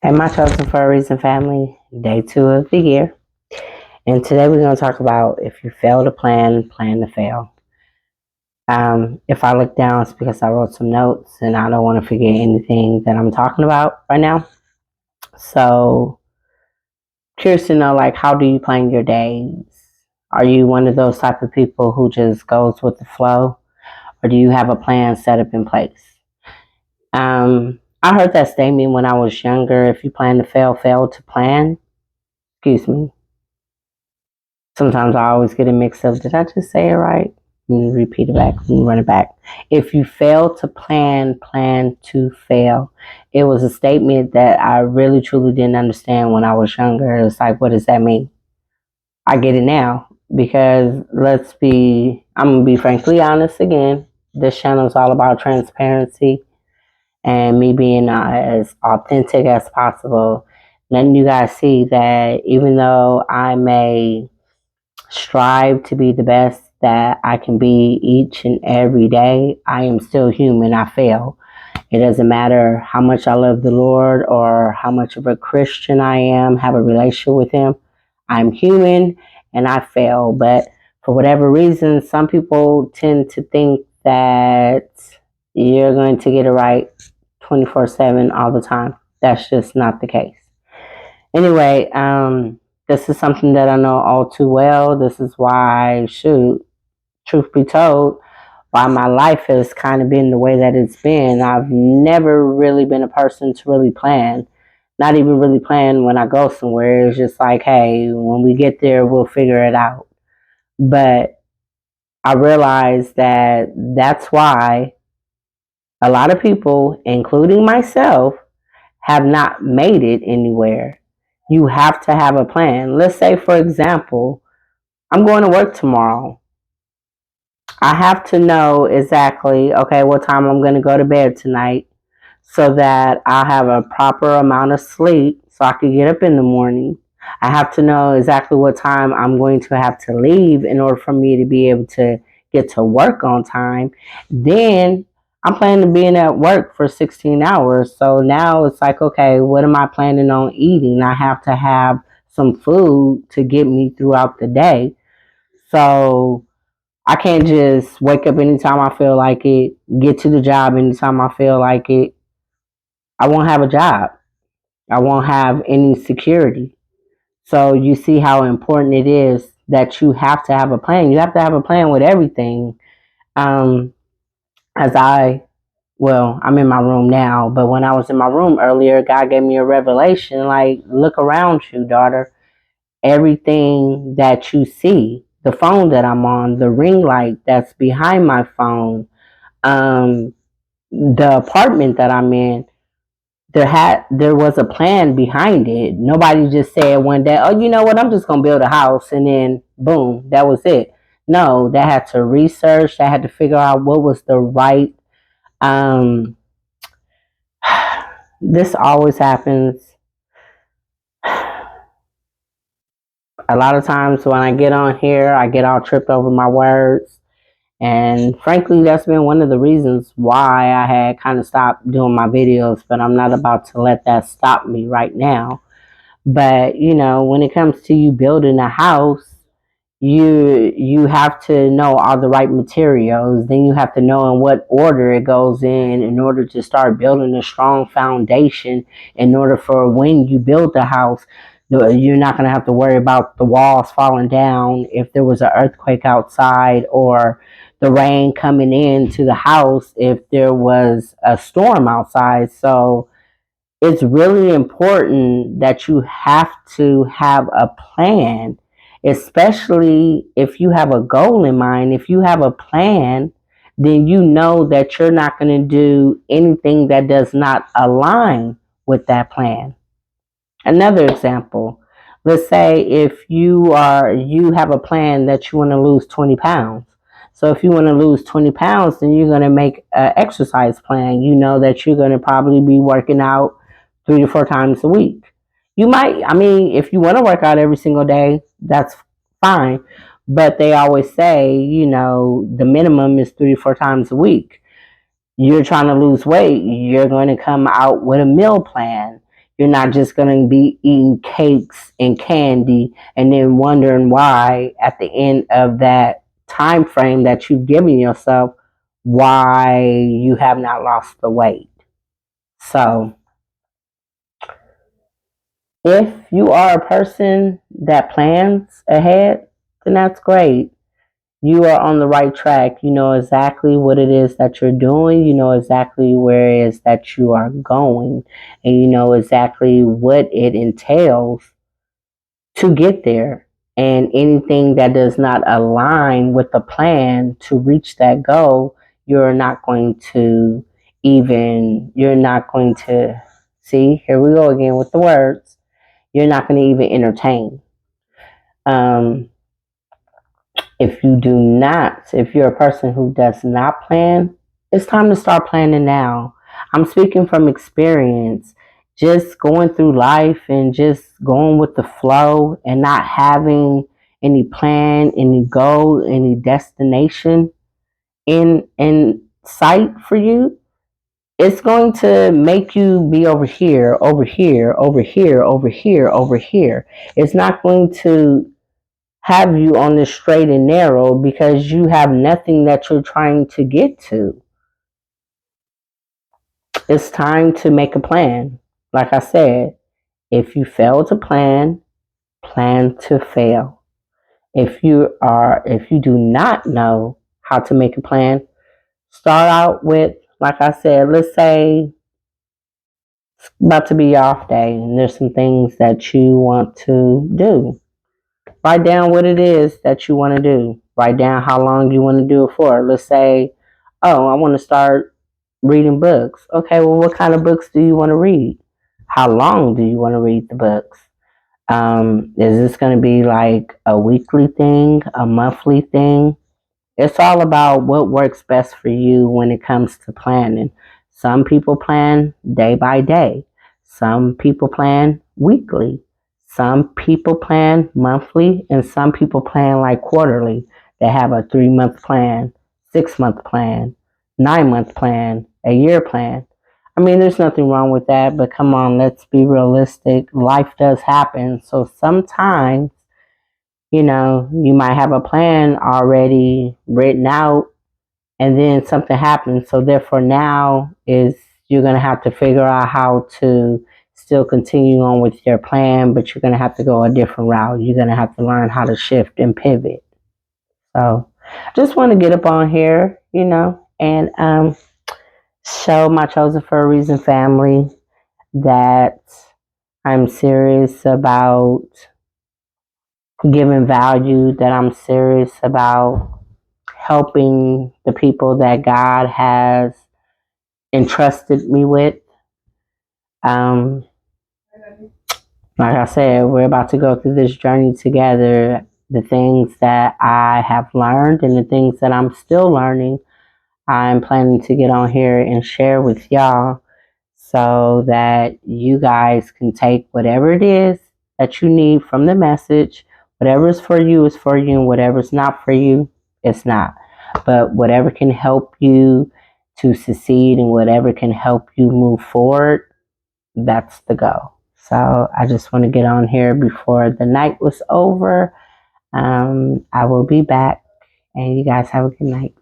Hey, my chosen for a reason family, day 2 of the year. And today we're going to talk about if you fail to plan, plan to fail. If I look down, it's because I wrote some notes and I don't want to forget anything that I'm talking about right now. So, curious to know, like, how do you plan your days? Are you one of those type of people who just goes with the flow? Or do you have a plan set up in place? I heard that statement when I was younger. If you plan to fail, fail to plan. Excuse me. Sometimes I always get it mixed up. Did I just say it right? Let me repeat it back. Let me run it back. If you fail to plan, plan to fail. It was a statement that I really truly didn't understand when I was younger. It's like, what does that mean? I get it now because I'm going to be frankly honest again. This channel is all about transparency and me being as authentic as possible. Letting you guys see that even though I may strive to be the best that I can be each and every day, I am still human. I fail. It doesn't matter how much I love the Lord or how much of a Christian I am, have a relationship with Him. I'm human and I fail. But for whatever reason, some people tend to think that you're going to get it right 24/7 all the time. That's just not the case. Anyway, this is something that I know all too well. This is why, shoot, truth be told, why my life has kind of been the way that it's been. I've never really been a person to really plan. Not even really plan when I go somewhere. It's just like, hey, when we get there, we'll figure it out. But I realized that that's why a lot of people, including myself, have not made it anywhere. You have to have a plan. Let's say, for example, I'm going to work tomorrow. I have to know exactly, okay, what time I'm going to go to bed tonight so that I have a proper amount of sleep so I can get up in the morning. I have to know exactly what time I'm going to have to leave in order for me to be able to get to work on time. Then I'm planning to being at work for 16 hours. So now it's like, okay, what am I planning on eating? I have to have some food to get me throughout the day. So I can't just wake up anytime I feel like it, get to the job anytime I feel like it. I won't have a job. I won't have any security. So you see how important it is that you have to have a plan. You have to have a plan with everything. Um, as I'm in my room now, but when I was in my room earlier, God gave me a revelation like, look around you, daughter. Everything that you see, the phone that I'm on, the ring light that's behind my phone, um, the apartment that I'm in, there was a plan behind it. Nobody just said one day, "Oh, you know what? I'm just gonna build a house," and then boom, that was it. No, they had to research. They had to figure out what was the right. Um, this always happens. A lot of times when I get on here, I get all tripped over my words. And frankly, that's been one of the reasons why I had kind of stopped doing my videos, but I'm not about to let that stop me right now. But, when it comes to you building a house, you have to know all the right materials. Then you have to know in what order it goes in order to start building a strong foundation in order for when you build the house, you're not going to have to worry about the walls falling down if there was an earthquake outside or the rain coming into the house if there was a storm outside. So it's really important that you have to have a plan, especially if you have a goal in mind. If you have a plan, then you know that you're not going to do anything that does not align with that plan. Another example, let's say if you have a plan that you want to lose 20 pounds. So if you want to lose 20 pounds, then you're going to make an exercise plan. You know that you're going to probably be working out 3 to 4 times a week. If you want to work out every single day, that's fine. But they always say, the minimum is 3 to 4 times a week. You're trying to lose weight, you're going to come out with a meal plan. You're not just going to be eating cakes and candy and then wondering why at the end of that time frame that you've given yourself, why you have not lost the weight. So, if you are a person that plans ahead, then that's great. You are on the right track. You know exactly what it is that you're doing. You know exactly where it is that you are going. And you know exactly what it entails to get there. And anything that does not align with the plan to reach that goal, you're not going to you're not going to, see, here we go again with the words, you're not going to even entertain. Um, if you're a person who does not plan, it's time to start planning now. I'm speaking from experience. Just going through life and just going with the flow and not having any plan, any goal, any destination in sight for you, it's going to make you be over here, over here, over here, over here, over here. It's not going to have you on the straight and narrow because you have nothing that you're trying to get to. It's time to make a plan. Like I said, if you fail to plan, plan to fail. If you do not know how to make a plan, start out with, like I said, let's say it's about to be your off day and there's some things that you want to do. Write down what it is that you want to do. Write down how long you want to do it for. Let's say, oh, I want to start reading books. Okay, well, what kind of books do you want to read? How long do you want to read the books? Is this going to be like a weekly thing, a monthly thing? It's all about what works best for you when it comes to planning. Some people plan day by day. Some people plan weekly. Some people plan monthly, and some people plan like quarterly. They have a 3 month plan, 6 month plan, 9 month plan, a year plan. I mean, there's nothing wrong with that, but come on, let's be realistic. Life does happen. So sometimes, you might have a plan already written out and then something happens. So therefore now is you're going to have to figure out how to still continue on with your plan, but you're going to have to go a different route. You're going to have to learn how to shift and pivot. So just want to get up on here, and show my Chosen for a Reason family that I'm serious about giving value, that I'm serious about helping the people that God has entrusted me with. Um, like I said, we're about to go through this journey together. The things that I have learned and the things that I'm still learning, I'm planning to get on here and share with y'all so that you guys can take whatever it is that you need from the message. Whatever is for you is for you, and whatever's not for you, it's not. But whatever can help you to succeed and whatever can help you move forward, that's the goal. So I just want to get on here before the night was over. I will be back, and you guys have a good night.